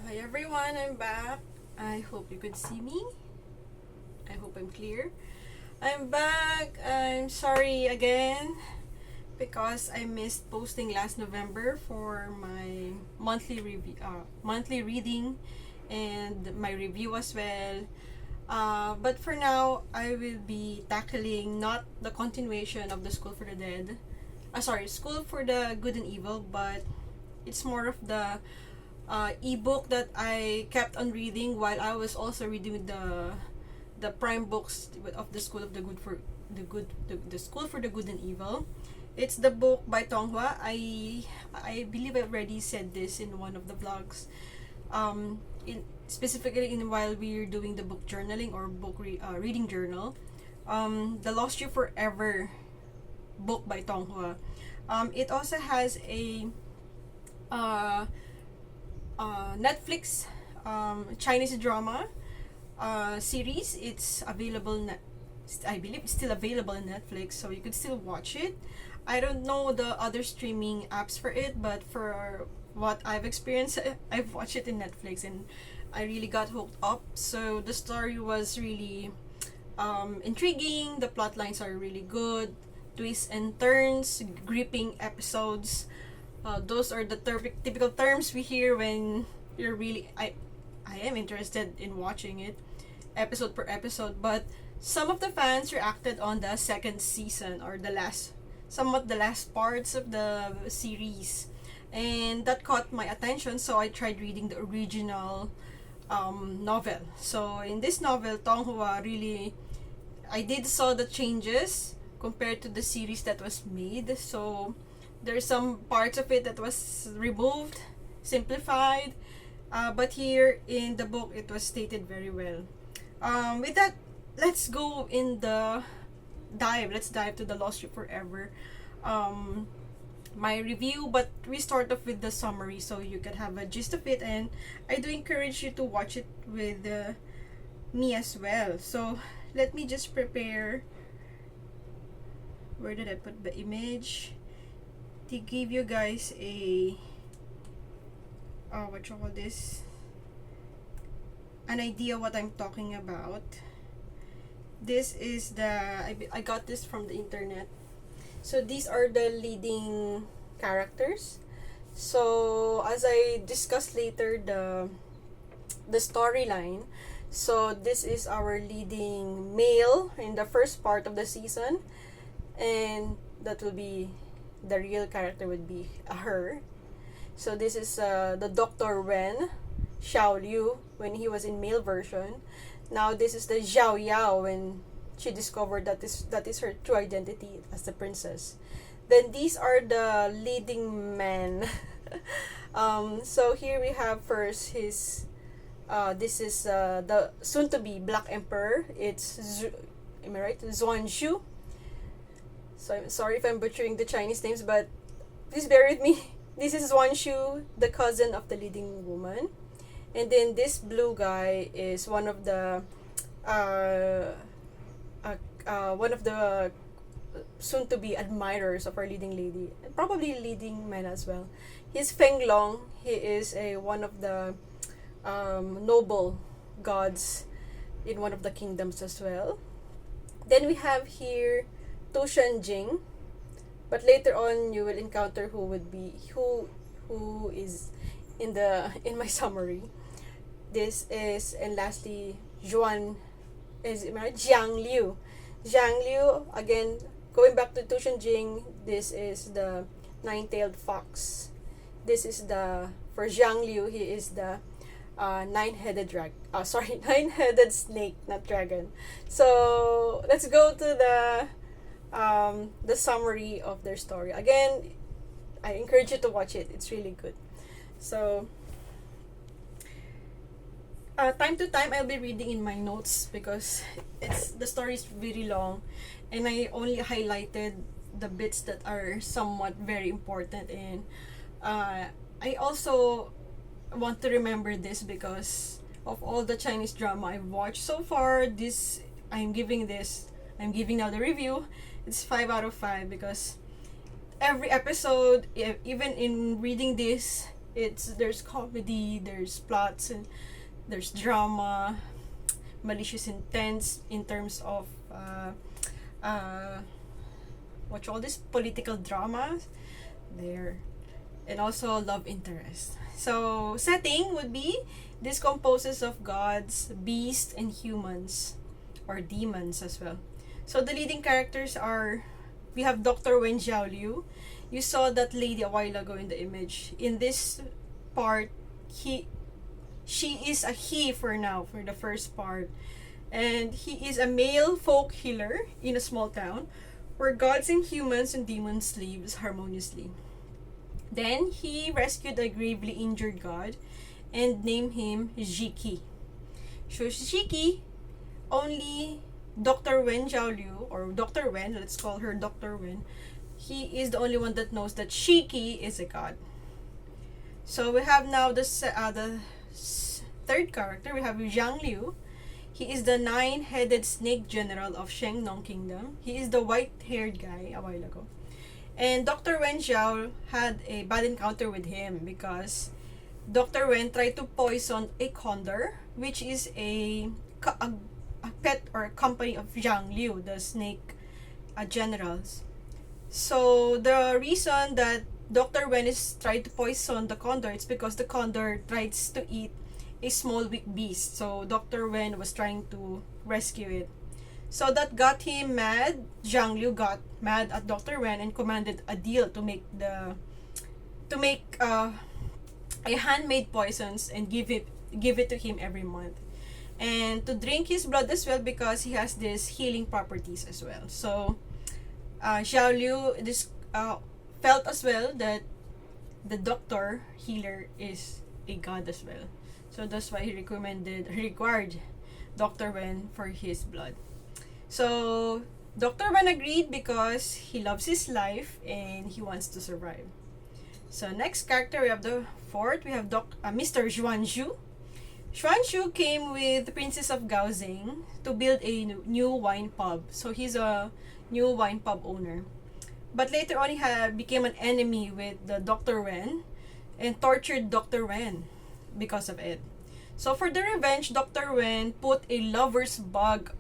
Hi everyone, I'm back. I hope you could see me. I hope I'm clear. I'm back. I'm sorry again because I missed posting last November for my monthly reading, and my review as well. But for now, I will be tackling not the continuation of the School for the Dead. School for the Good and Evil, but it's more of the ebook that I kept on reading while I was also reading the prime books of the School of the Good for the School for the Good and Evil. It's the book by Tong Hua. I believe I already said this in one of the vlogs. Specifically in while we're doing the book journaling or reading journal. The Lost You Forever book by Tong Hua. It also has a Netflix Chinese drama series. It's available. I believe it's still available in Netflix, so you could still watch it. I don't know the other streaming apps for it, but for what I've experienced, I've watched it in Netflix, and I really got hooked up. So the story was really intriguing. The plot lines are really good. Twists and turns, gripping episodes. Those are the typical terms we hear when you're really I am interested in watching it episode per episode. But some of the fans reacted on the second season, or the last parts of the series, and that caught my attention, so I tried reading the original novel. So in this novel, Tong Hua really, I did saw the changes compared to the series that was made. So there's some parts of it that was removed, simplified, but here in the book it was stated very well. With that, let's go in the dive. Let's dive to the Lost You Forever. My review, but we start off with the summary so you can have a gist of it, and I do encourage you to watch it with me as well. So let me just prepare. Where did I put the image? To give you guys a what you call this, an idea what I'm talking about. This is I got this from the internet. So these are the leading characters. So as I discuss later the storyline, so this is our leading male in the first part of the season, and that will be the real character would be her. So this is the Dr. Wen Xiao Liu when he was in male version. Now this is the Zhao Yao when she discovered that is her true identity as the princess. Then these are the leading men. So here we have first his this is the soon to be Black Emperor. It's am I right? Zuan Shu. So I'm sorry if I'm butchering the Chinese names, but please bear with me. This is Zuan Shu, the cousin of the leading woman. And then this blue guy is one of the soon to be admirers of our leading lady, and probably leading men as well. He's Feng Long. He is one of the noble gods in one of the kingdoms as well. Then we have here Tu Shen Jing, but later on you will encounter who is in my summary. This is, and lastly, Jiang Liu. Jiang Liu, again, going back to Tu Shen Jing, this is the nine-tailed fox. This is for Jiang Liu, he is the nine-headed nine-headed snake, not dragon. So let's go to the summary of their story. Again, I encourage you to watch it. It's really good. So time to time I'll be reading in my notes because the story is really long, and I only highlighted the bits that are somewhat very important. And I also want to remember this because of all the Chinese drama I've watched so far. I'm giving now the review. It's 5 out of 5 because every episode, even in reading this, There's comedy, there's plots, and there's drama, malicious intense in terms of uh, what you call this, political drama there, and also love interest. So setting would be this composes of gods, beasts, and humans, or demons as well. So the leading characters are, we have Dr. Wen Xiaoliu. You saw that lady a while ago in the image. In this part, he she is a he for now for the first part, and he is a male folk healer in a small town where gods and humans and demons live harmoniously. Then he rescued a gravely injured god and named him Jiki. So Jiki, only Dr. Wen Jiaoliu, or Dr. Wen, let's call her Dr. Wen, he is the only one that knows that Shiki is a god. So we have now the third character. We have Zhang Liu. He is the nine-headed snake general of Shengnong Kingdom. He is the white-haired guy a while ago. And Dr. Wen Xiao had a bad encounter with him because Dr. Wen tried to poison a condor, which is a pet or a company of Zhang Liu, the snake generals. So the reason that Dr. Wen is trying to poison the condor, it's because the condor tries to eat a small weak beast. So Dr. Wen was trying to rescue it. So that got him mad. Zhang Liu got mad at Dr. Wen and commanded a deal to make a handmade poisons and give it to him every month, and to drink his blood as well because he has these healing properties as well. So Xiao Liu felt as well that the doctor healer is a god as well. So that's why he required Dr. Wen for his blood. So Dr. Wen agreed because he loves his life and he wants to survive. So next character, we have the fourth. We have Mr. Xuanzhu. Xuanzhu came with the Princess of Gaozing to build a new wine pub. So he's a new wine pub owner. But later on, he became an enemy with the Dr. Wen and tortured Dr. Wen because of it. So for the revenge, Dr. Wen put a lover's bug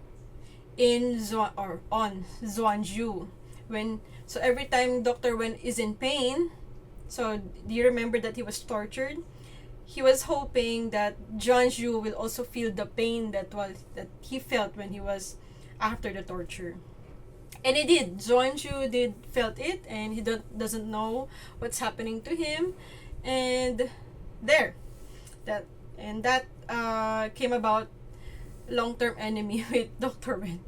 on Xuanzhu. So every time Dr. Wen is in pain, so do you remember that he was tortured? He was hoping that Xuanzhu will also feel the pain that he felt when he was after the torture. And he did. Xuanzhu did felt it, and he doesn't know what's happening to him. And that came about long-term enemy with Dr. Wen.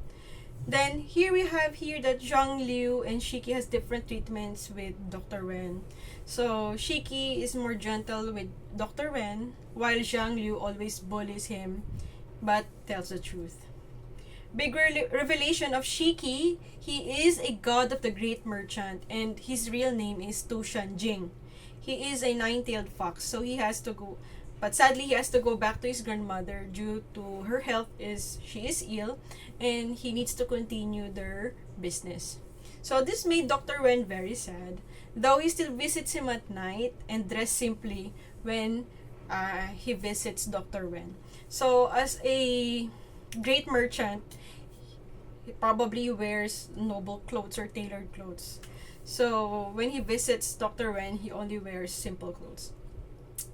Then here we have that Zhang Liu and Shiki has different treatments with Dr. Wen. So Shiki is more gentle with Dr. Wen, while Zhang Liu always bullies him but tells the truth. Big revelation of Shiki, he is a god of the great merchant, and his real name is Tu Shanjing. He is a nine-tailed fox, so he has to go, but sadly he has to go back to his grandmother due to her health. She is ill, and he needs to continue their business. So this made Dr. Wen very sad, though he still visits him at night and dress simply when he visits Dr. Wen. So as a great merchant, he probably wears noble clothes or tailored clothes. So when he visits Dr. Wen, he only wears simple clothes.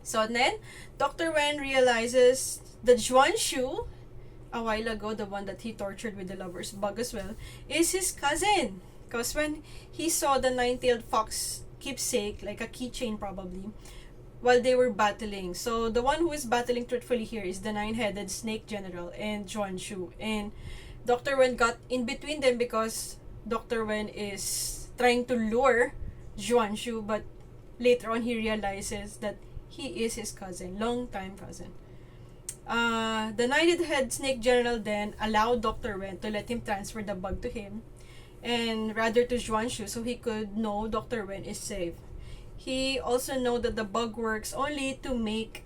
So then, Dr. Wen realizes that Xuanzhu, a while ago, the one that he tortured with the lover's bug as well, is his cousin. Because when he saw the nine-tailed fox keepsake, like a keychain probably, while they were battling. So the one who is battling truthfully here is the nine-headed snake general and Xuanzhu. And Dr. Wen got in between them because Dr. Wen is trying to lure Xuanzhu, but later on he realizes that he is his cousin, long-time cousin. The nine-headed snake general then allowed Dr. Wen to let him transfer the bug to him, and rather to Xuanzhu, so he could know Dr. Wen is safe. He also know that the bug works only to make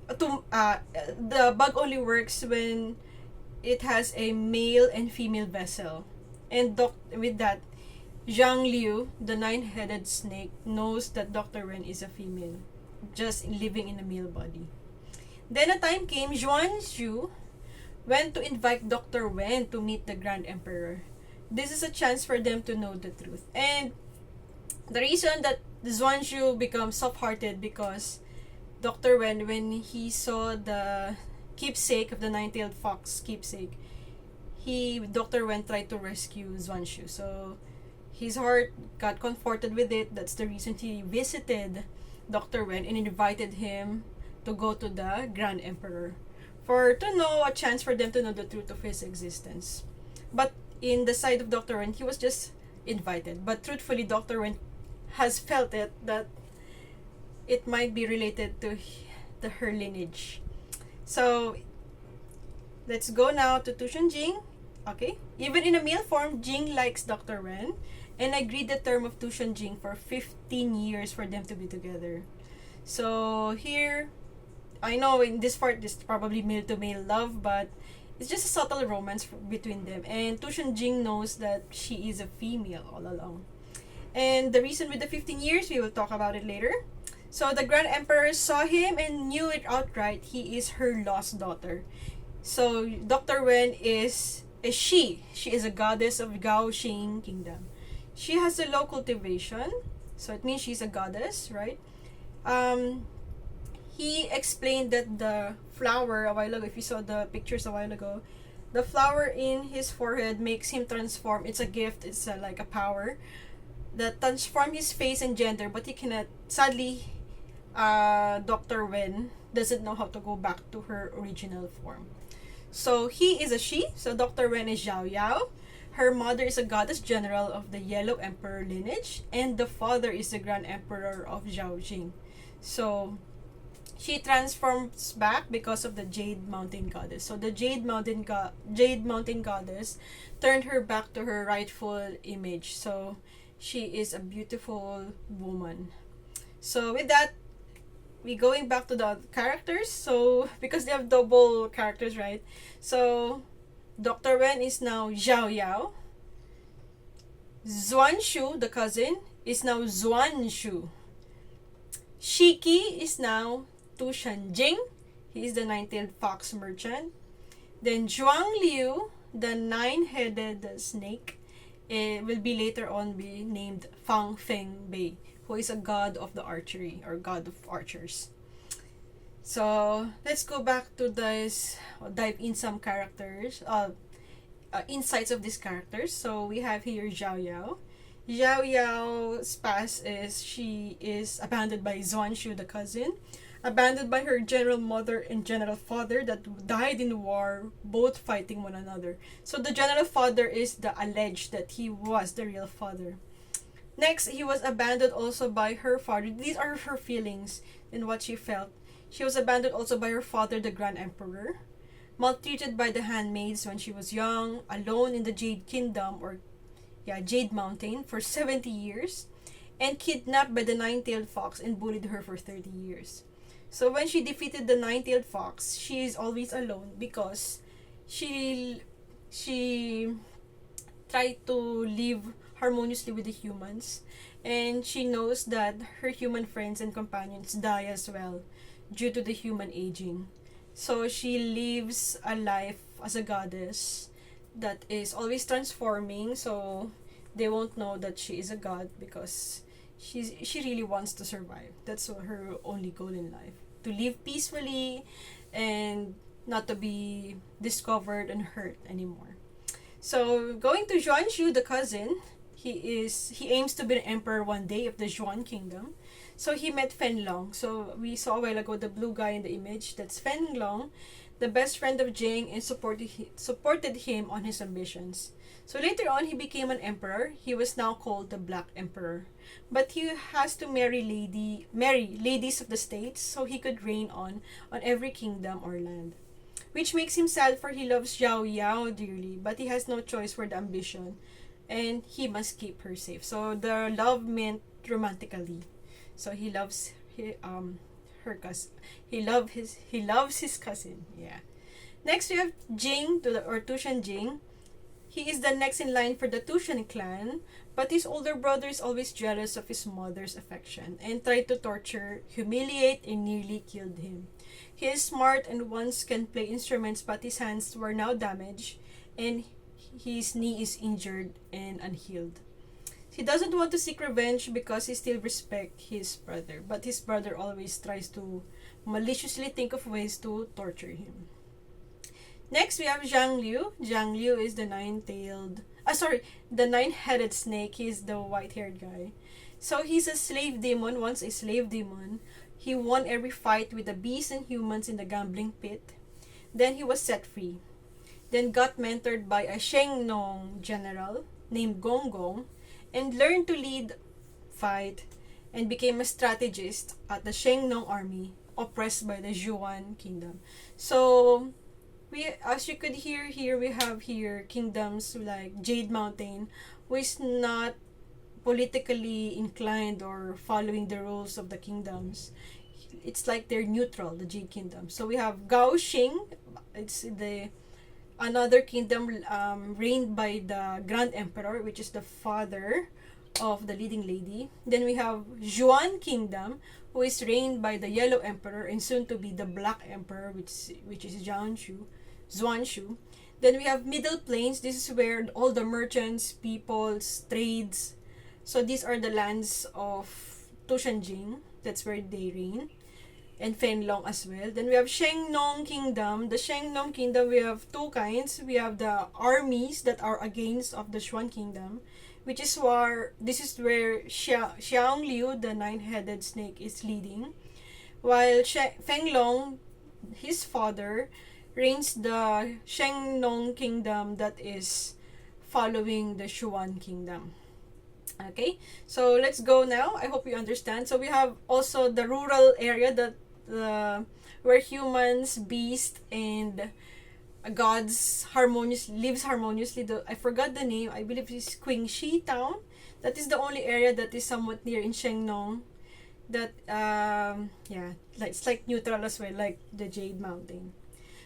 the bug only works when it has a male and female vessel, and with that Zhang Liu, the nine-headed snake, knows that Dr. Wen is a female, just living in a male body. Then a time came, Xuan Zhu went to invite Dr. Wen to meet the Grand Emperor. This is a chance for them to know the truth. And the reason that Xuan Zhu becomes soft-hearted because Dr. Wen, when he saw the keepsake of the nine-tailed fox keepsake, Dr. Wen tried to rescue Xuan Zhu. So his heart got comforted with it. That's the reason he visited Dr. Wen and invited him to go to the Grand Emperor for to know a chance for them to know the truth of his existence. But in the side of Dr. Wen, he was just invited. But truthfully, Dr. Wen has felt it that it might be related to her lineage. So let's go now to Tu Jing. Okay, even in a male form, Jing likes Dr. Wen and agreed the term of Tu Jing for 15 years for them to be together. So here, I know in this part, this is probably male to male love, but it's just a subtle romance between them. And Tu Jing knows that she is a female all along. And the reason with the 15 years, we will talk about it later. So the Grand Emperor saw him and knew it outright. He is her lost daughter. So Dr. Wen is she. She is a goddess of Gaoxing Kingdom. She has a low cultivation, so it means she's a goddess, right? He explained that the flower a while ago, if you saw the pictures a while ago, the flower in his forehead makes him transform. It's a gift. It's like a power that transform his face and gender, but he cannot. Sadly, Dr. Wen doesn't know how to go back to her original form. So he is a she. So Dr. Wen is Zhao Yao. Her mother is a goddess general of the Yellow Emperor lineage, and the father is the Grand Emperor of Zhaojing. So she transforms back because of the Jade Mountain Goddess. So the Jade Mountain Goddess turned her back to her rightful image. So she is a beautiful woman. So with that, we going back to the characters. So because they have double characters, right? So Dr. Wen is now Zhao Yao. Xuan Shu, the cousin, is now Xuan Shu. Shiki is now Tu Shanjing. He is the nine-tailed fox merchant. Then Zhuang Liu, the nine-headed snake, will be later on be named Fang Feng Bei, who is a god of the archery or god of archers. So let's go back to this, dive in some characters, insights of these characters. So we have here Zhao Yao. Zhao Yao's past is she is abandoned by Xuan Shu, the cousin, abandoned by her general mother and general father that died in war, both fighting one another. So the general father is the alleged that he was the real father. Next, he was abandoned also by her father. These are her feelings and what she felt. She was abandoned also by her father, the Grand Emperor, maltreated by the handmaids when she was young, alone in the Jade Kingdom or Jade Mountain for 70 years, and kidnapped by the nine-tailed fox and bullied her for 30 years. So when she defeated the nine-tailed fox, she is always alone because she tried to live harmoniously with the humans, and she knows that her human friends and companions die as well due to the human aging. So she lives a life as a goddess that is always transforming, so they won't know that she is a god because she really wants to survive. That's her only goal in life, to live peacefully and not to be discovered and hurt anymore. So going to Xuan Shu, the cousin, he aims to be an emperor one day of the Xuan Kingdom. So he met Fen Long. So we saw a while ago the blue guy in the image. That's Fen Long, the best friend of Jing, and supported him on his ambitions. So later on, he became an emperor. He was now called the Black Emperor. But he has to marry ladies of the states so he could reign on every kingdom or land. Which makes him sad, for he loves Zhao Yao dearly, but he has no choice for the ambition, and he must keep her safe. So the love meant romantically. So he loves her cousin. He loves his cousin. Yeah. Next we have Jing, or Tu Shanjing. He is the next in line for the Tushan clan, but his older brother is always jealous of his mother's affection and tried to torture, humiliate, and nearly killed him. He is smart and once can play instruments, but his hands were now damaged and his knee is injured and unhealed. He doesn't want to seek revenge because he still respects his brother, but his brother always tries to maliciously think of ways to torture him. Next, we have Zhang Liu. Zhang Liu is the nine-headed snake. He's the white-haired guy. So he's a slave demon, once a slave demon. He won every fight with the beasts and humans in the gambling pit. Then he was set free. Then got mentored by a Sheng Nong general named Gong Gong and learned to lead, fight, and became a strategist at the Sheng Nong army oppressed by the Zhuan kingdom. So, as you could hear here, we have here kingdoms like Jade Mountain, who is not politically inclined or following the rules of the kingdoms. It's like they're neutral, the Jade Kingdom. So we have Gao Xing, it's the another kingdom reigned by the Grand Emperor, which is the father of the leading lady. Then we have Zhuan Kingdom, who is reigned by the Yellow Emperor and soon to be the Black Emperor, which is Zuanshu. Then we have Middle Plains. This is where all the merchants, peoples, trades. So these are the lands of Tushanjing. That's where they reign. And Fenlong as well. Then we have Shengnong Kingdom. The Shengnong Kingdom, we have two kinds. We have the armies that are against of the Xuan Kingdom, which is where this is where Xiang Liu, the nine-headed snake, is leading. While Fenglong, his father, reigns the Shengnong Kingdom that is following the Xuan Kingdom. Okay, so let's go now. I hope you understand. So we have also the rural area that where humans, beasts, and gods lives harmoniously. I forgot the name. I believe it's Qingxi town. That is the only area that is somewhat near in Shengnong. That it's like neutral as well, like the Jade Mountain.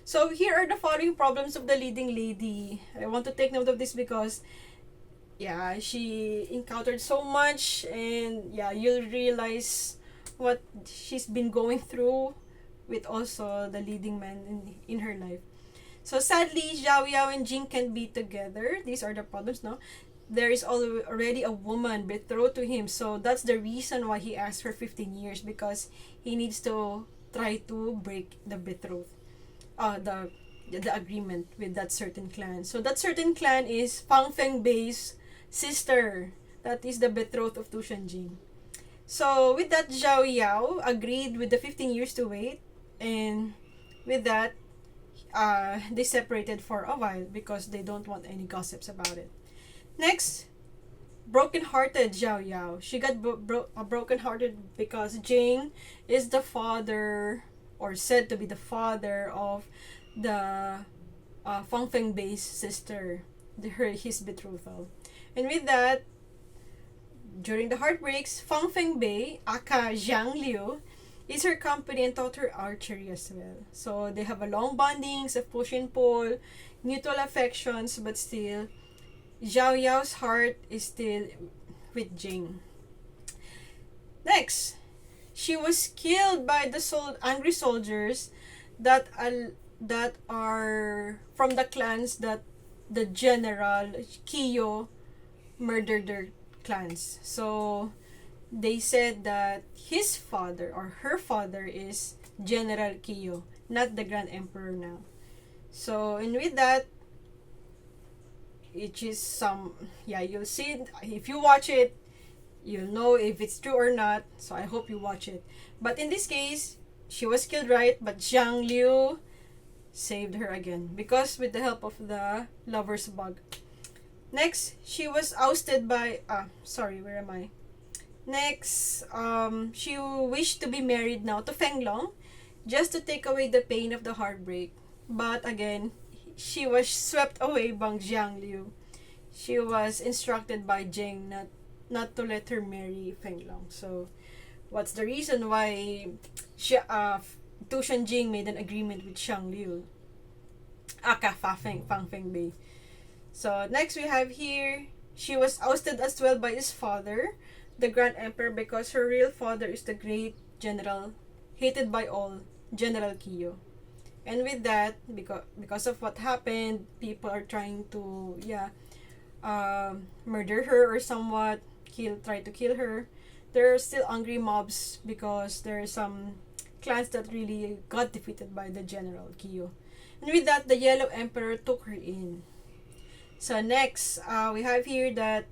So here are the following problems of the leading lady. I want to take note of this because she encountered so much, and you'll realize what she's been going through with also the leading man in her life. So sadly, Zhao Yao and Jing can't be together. These are the problems, no? There is already a woman betrothed to him, so that's the reason why he asked for 15 years, because he needs to try to break the betroth, the agreement with that certain clan. So that certain clan is Fang Feng Bei's sister. That is the betrothed of Tu Shanjing. So with that, Zhao Yao agreed with the 15 years to wait, and with that, they separated for a while because they don't want any gossips about it. Next, broken-hearted Zhao Yao. She got broken-hearted because Jing is the father, or said to be the father, of the Fang Feng Bei's sister, his betrothal. And with that, during the heartbreaks, Fang Feng Bei, aka Zhang Liu, is her company and taught her archery as well. So they have a long bondings of push and pull, mutual affections, but still, Zhao Yao's heart is still with Jing. Next, she was killed by the angry soldiers that are from the clans that the general Kiyo murdered their clans. So they said that his father or her father is General Kiyo, not the Grand Emperor now. So, and with that, it is you'll see it. If you watch it, you'll know if it's true or not. So I hope you watch it. But in this case, she was killed, right? But Zhang Liu saved her again because with the help of the lover's bug. Next, she was ousted by where am I? Next, she wished to be married now to Fenglong just to take away the pain of the heartbreak. But again, she was swept away by Zhang Liu. She was instructed by Jing not to let her marry Fenglong. So, what's the reason why Tu Shanjing made an agreement with Zhang Liu? Aka Fang Feng Bei. So next we have here, she was ousted as well by his father, the Grand Emperor, because her real father is the great general, hated by all, General Kiyo. And with that, because of what happened, people are trying to murder her or somewhat try to kill her. There are still angry mobs because there are some clans that really got defeated by the General Kiyo. And with that, the Yellow Emperor took her in. So next, we have here that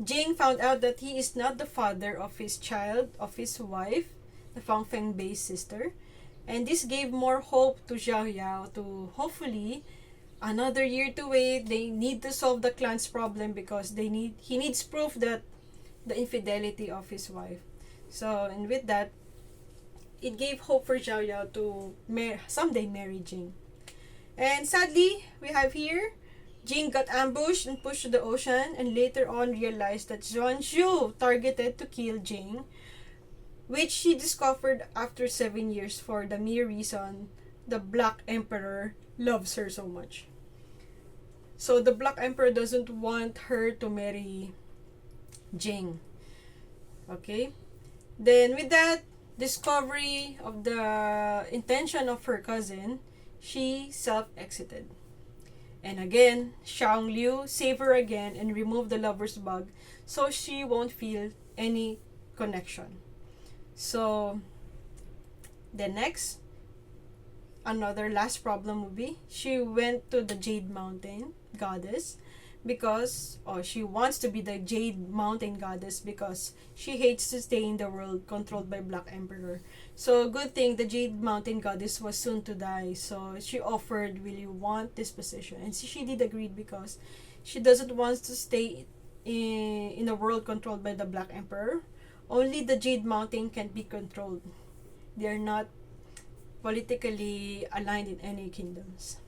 Jing found out that he is not the father of his child, of his wife, the Fang Feng Bei's sister. And this gave more hope to Xiao Yao to hopefully another year to wait. They need to solve the clan's problem because he needs proof that the infidelity of his wife. So, and with that, it gave hope for Xiao Yao to someday marry Jing. And sadly, we have here Jing got ambushed and pushed to the ocean, and later on realized that Xuan Zhu targeted to kill Jing, which she discovered after 7 years for the mere reason the Black Emperor loves her so much. So the Black Emperor doesn't want her to marry Jing. Okay? Then with that discovery of the intention of her cousin, she self-exited. And again, Xiang Liu saved her again and removed the lover's bug so she won't feel any connection. So, the next, another last problem would be, she went to the Jade Mountain goddess because, she wants to be the Jade Mountain goddess because she hates to stay in the world controlled by Black Emperor. So, good thing the Jade Mountain goddess was soon to die. So, she offered, will you want this position? And she did agree because she doesn't want to stay in a world controlled by the Black Emperor. Only the Jade Mountain can be controlled. They are not politically aligned in any kingdoms.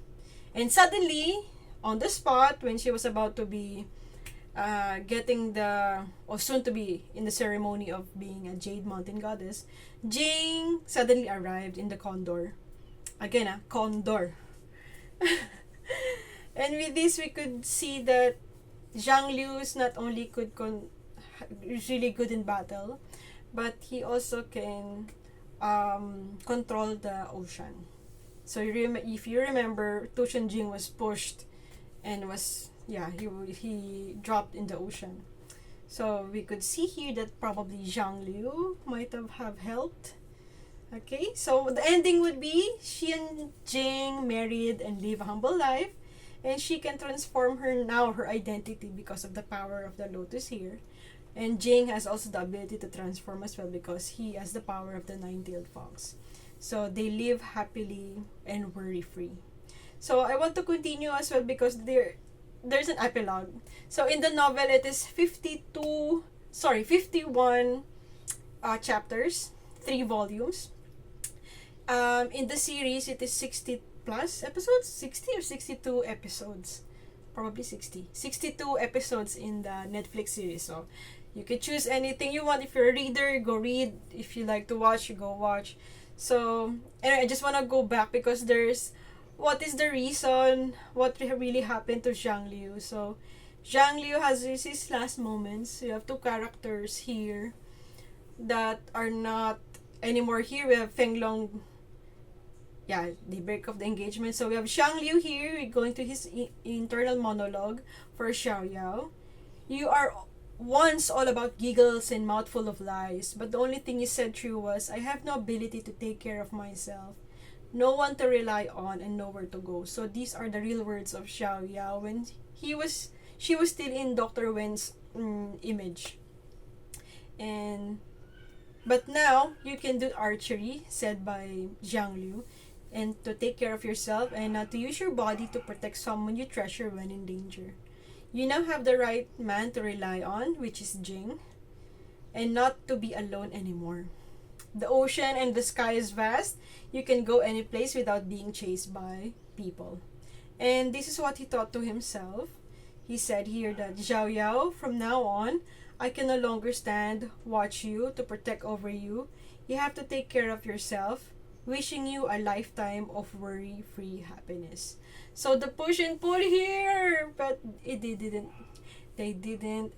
And suddenly, on the spot, when she was about to be soon to be in the ceremony of being a Jade Mountain goddess, Jing suddenly arrived in the Condor. Again, Condor. And with this, we could see that Zhang Liu is not only is really good in battle, but he also can control the ocean. So if you remember, Tu Jing was pushed and he dropped in the ocean. So we could see here that probably Zhang Liu might have helped. Okay, so the ending would be she and Jing married and live a humble life, and she can transform her identity because of the power of the lotus here. And Jing has also the ability to transform as well because he has the power of the nine-tailed fox. So they live happily and worry-free. So I want to continue as well because there's an epilogue. So in the novel, it is 51 chapters, 3 volumes. In the series, it is 60 plus episodes, 60 or 62 episodes. Probably 60. 62 episodes in the Netflix series. So you can choose anything you want. If you're a reader, go read. If you like to watch, you go watch. So, anyway, I just want to go back because what is the reason, what really happened to Zhang Liu. So, Zhang Liu has his last moments. You have 2 characters here that are not anymore here. We have Feng Long. Yeah, they break off the engagement. So, we have Zhang Liu here going to his internal monologue for Xiao Yao. You are once all about giggles and mouthful of lies, but the only thing you said true was, I have no ability to take care of myself, no one to rely on, and nowhere to go. So these are the real words of Xiao Yao when she was still in Dr. Wen's image. But now you can do archery, said by Zhang Liu, and to take care of yourself and not to use your body to protect someone you treasure when in danger. You now have the right man to rely on, which is Jing, and not to be alone anymore. The ocean and the sky is vast. You can go any place without being chased by people. And this is what he thought to himself. He said here that, Xiao Yao, from now on, I can no longer stand, watch you, to protect over you. You have to take care of yourself. wishing you a lifetime of worry-free happiness. So the push and pull here, but they didn't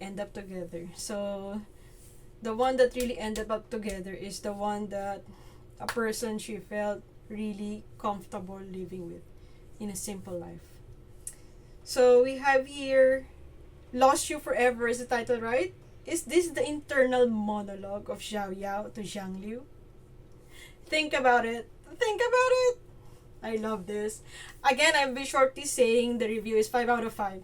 end up together. So the one that really ended up together is the one that a person she felt really comfortable living with in a simple life. So we have here Lost You Forever is the title, right? Is this the internal monologue of Xiao Yao to Zhang Liu? Think about it. Think about it. I love this. Again, I'll be shortly saying the review is 5 out of 5.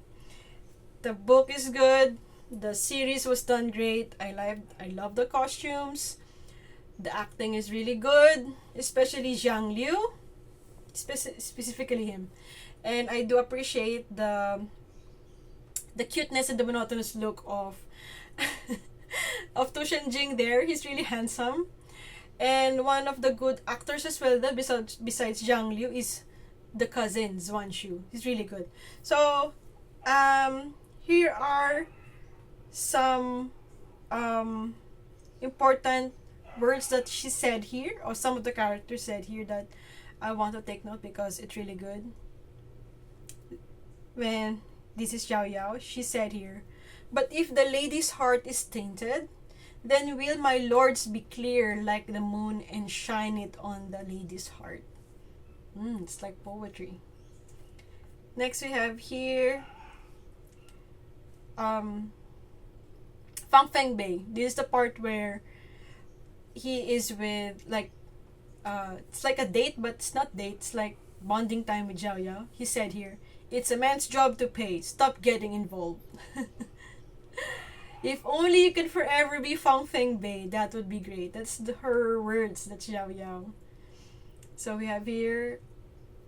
The book is good. The series was done great. I love the costumes. The acting is really good, especially Zhang Liu, specifically him. And I do appreciate the cuteness and the monotonous look of of Tu Shenjing there. He's really handsome. And one of the good actors as well, that besides Zhang Liu, is the cousin Zhuan Shu. He's really good. So, here are some important words that she said here, or some of the characters said here, that I want to take note because it's really good. When this is Xiao Yao, she said here, "But if the lady's heart is tainted, then will my lords be clear like the moon and shine it on the lady's heart." It's like poetry. Next we have here Fang Feng Bei. This is the part where he is with, like, it's like a date, but it's not date. It's like bonding time with Xiao Yao. He said here, "It's a man's job to pay. Stop getting involved." If only you could forever be Fang Feng Bei, that would be great. That's her words. That's Xiao Yao. So we have here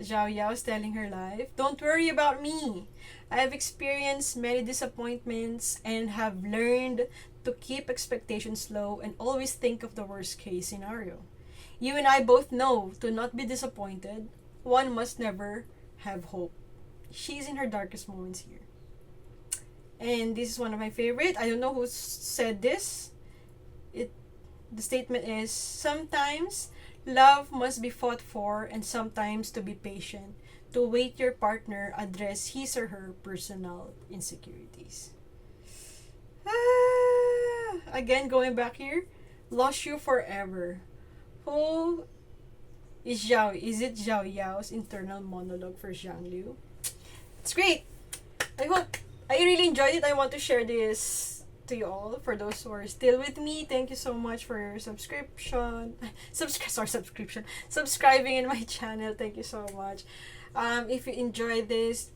Xiao Yao's telling her life. "Don't worry about me. I have experienced many disappointments and have learned to keep expectations low and always think of the worst case scenario. You and I both know to not be disappointed, one must never have hope." She's in her darkest moments here. And this is one of my favorite. I don't know who said this. The statement is, "Sometimes love must be fought for, and sometimes to be patient, to wait your partner address his or her personal insecurities." Again, going back here, "Lost You Forever." Who is Zhao? Is it Zhao Yao's internal monologue for Zhang Liu? It's great. I really enjoyed it. I want to share this to you all. For those who are still with me, thank you so much for your subscription. Subscribing in my channel. Thank you so much. If you enjoyed this,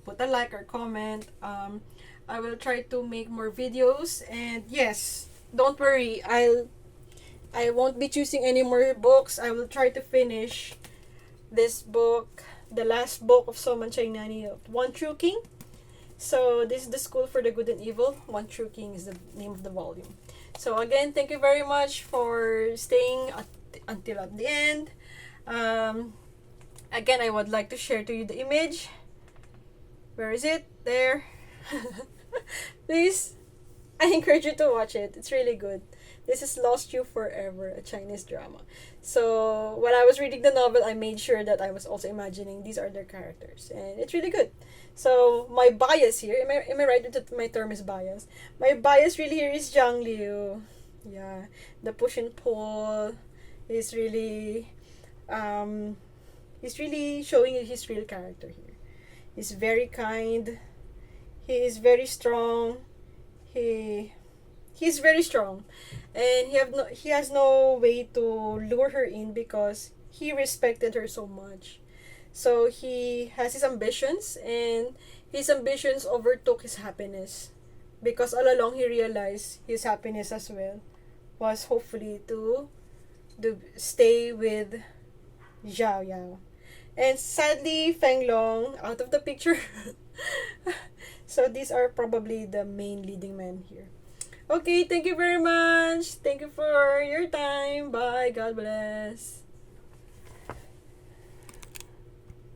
put a like or comment. I will try to make more videos. And yes, don't worry. I won't be choosing any more books. I will try to finish this book, the last book of Soman Chainani, of One True King. So this is the School for the Good and Evil. One True King is the name of the volume. So again, thank you very much for staying until at the end. Again, I would like to share to you the image. Where is it? There. Please, I encourage you to watch it. It's really good. This is Lost You Forever, a Chinese drama. So when I was reading the novel, I made sure that I was also imagining these are their characters, and it's really good. So my bias here, am I right that my term is bias? My bias really here is Zhang Liu. Yeah, the push and pull is really, he's really showing his real character here. He's very kind. He is very strong. He's very strong, and he has no way to lure her in because he respected her so much. So he has his ambitions, and his ambitions overtook his happiness, because all along he realized his happiness as well was hopefully to stay with Zhao Yao. And sadly, Feng Long out of the picture. So these are probably the main leading men here. Okay, thank you very much. Thank you for your time. Bye. God bless.